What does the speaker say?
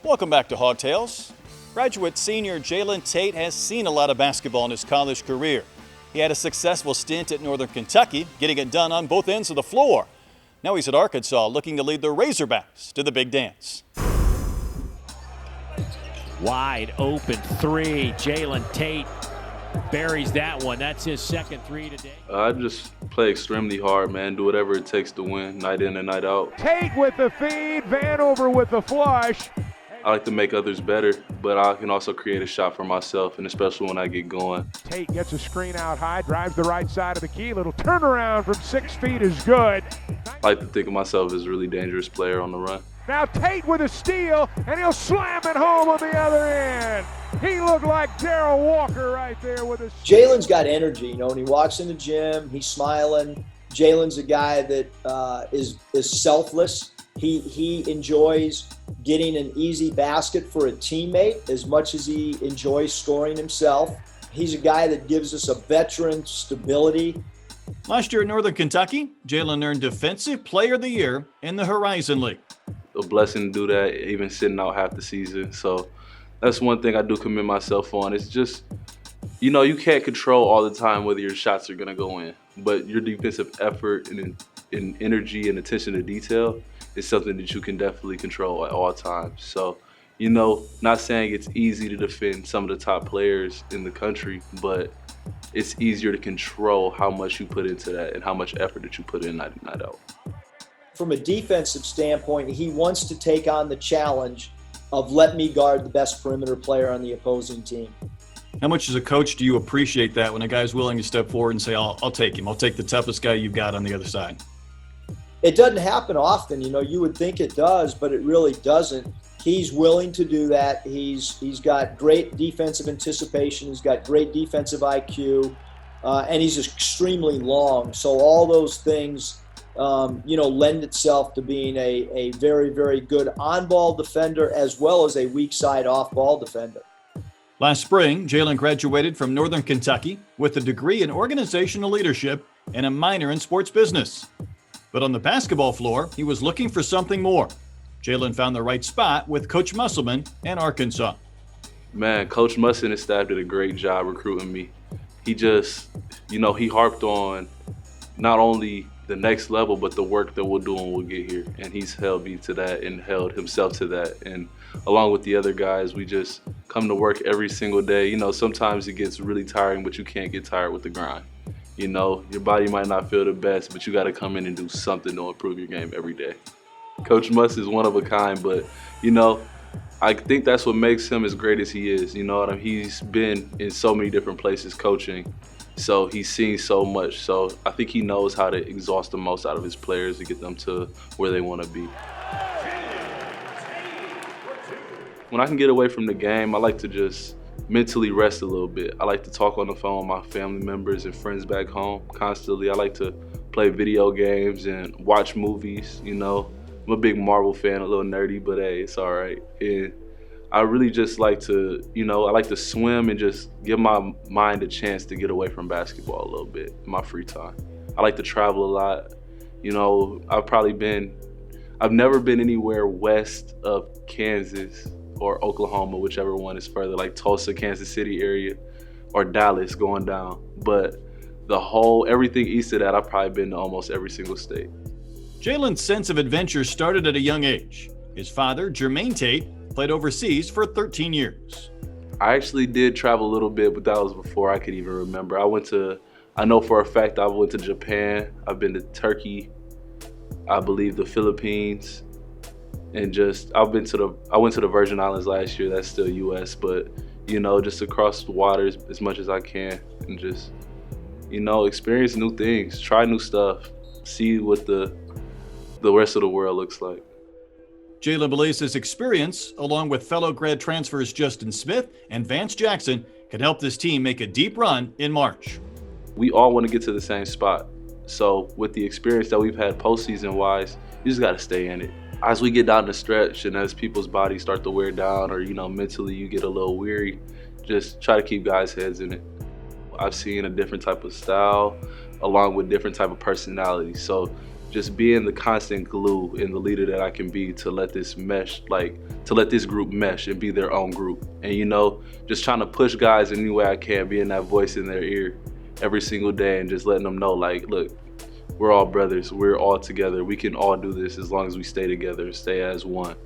Welcome back to Hog Tales. Graduate senior Jalen Tate has seen a lot of basketball in his college career. He had a successful stint at Northern Kentucky, getting it done on both ends of the floor. Now he's at Arkansas, looking to lead the Razorbacks to the big dance. Wide open three. Jalen Tate buries that one. That's his second three today. I just play extremely hard, man. Do whatever it takes to win, night in and night out. Tate with the feed, Vanover with the flush. I like to make others better, but I can also create a shot for myself, and especially when I get going. Tate gets a screen out high, drives the right side of the key. Little turnaround from 6 feet is good. I like to think of myself as a really dangerous player on the run. Now Tate with a steal, and he'll slam it home on the other end. He looked like Darrell Walker right there with a... Jalen's got energy, when he walks in the gym, he's smiling. Jalen's a guy that is selfless. He enjoys getting an easy basket for a teammate as much as he enjoys scoring himself. He's a guy that gives us a veteran stability. Last year at Northern Kentucky, Jalen earned Defensive Player of the Year in the Horizon League. A blessing to do that, even sitting out half the season. So that's one thing I do commend myself on. It's just, you can't control all the time whether your shots are going to go in, but your defensive effort and energy and attention to detail is something that you can definitely control at all times. So, not saying it's easy to defend some of the top players in the country, but it's easier to control how much you put into that and how much effort that you put in night in, night out. From a defensive standpoint, he wants to take on the challenge of let me guard the best perimeter player on the opposing team. How much as a coach do you appreciate that when a guy's willing to step forward and say, I'll take him. I'll take the toughest guy you've got on the other side? It doesn't happen often, you would think it does, but it really doesn't. He's willing to do that. He's got great defensive anticipation. He's got great defensive IQ, and he's extremely long. So all those things, lend itself to being a very, very good on-ball defender as well as a weak side off-ball defender. Last spring, Jalen graduated from Northern Kentucky with a degree in organizational leadership and a minor in sports business. But on the basketball floor, he was looking for something more. Jalen found the right spot with Coach Musselman in Arkansas. Man, Coach Musselman and his staff did a great job recruiting me. He just, he harped on not only the next level, but the work that we'll do when we'll get here. And he's held me to that and held himself to that. And along with the other guys, we just come to work every single day. Sometimes it gets really tiring, but you can't get tired with the grind. Your body might not feel the best, but you got to come in and do something to improve your game every day. Coach Muss is one of a kind, but, I think that's what makes him as great as he is. He's been in so many different places coaching, so he's seen so much. So I think he knows how to exhaust the most out of his players to get them to where they want to be. When I can get away from the game, I like to just mentally rest a little bit. I like to talk on the phone with my family members and friends back home constantly. I like to play video games and watch movies, I'm a big Marvel fan, a little nerdy, but hey, it's all right. And I really just like to, I like to swim and just give my mind a chance to get away from basketball a little bit in my free time. I like to travel a lot. I've never been anywhere west of Kansas or Oklahoma, whichever one is further, like Tulsa, Kansas City area, or Dallas going down. But everything east of that, I've probably been to almost every single state. Jalen's sense of adventure started at a young age. His father, Jalen Tate, played overseas for 13 years. I actually did travel a little bit, but that was before I could even remember. I know for a fact I went to Japan. I've been to Turkey, I believe the Philippines, and I went to the Virgin Islands last year. That's still U.S., but just across the waters as much as I can, and just experience new things, try new stuff, see what the rest of the world looks like. Jalen believes his experience, along with fellow grad transfers Justin Smith and Vance Jackson, can help this team make a deep run in March. We all want to get to the same spot. So with the experience that we've had postseason-wise, you just got to stay in it. As we get down the stretch and as people's bodies start to wear down, or mentally you get a little weary, just try to keep guys' heads in it. I've seen a different type of style along with different type of personality. So just being the constant glue and the leader that I can be to let this mesh, to let this group mesh and be their own group. And, you know, just trying to push guys any way I can, being that voice in their ear every single day and just letting them know, like, look, we're all brothers. We're all together. We can all do this as long as we stay together and stay as one.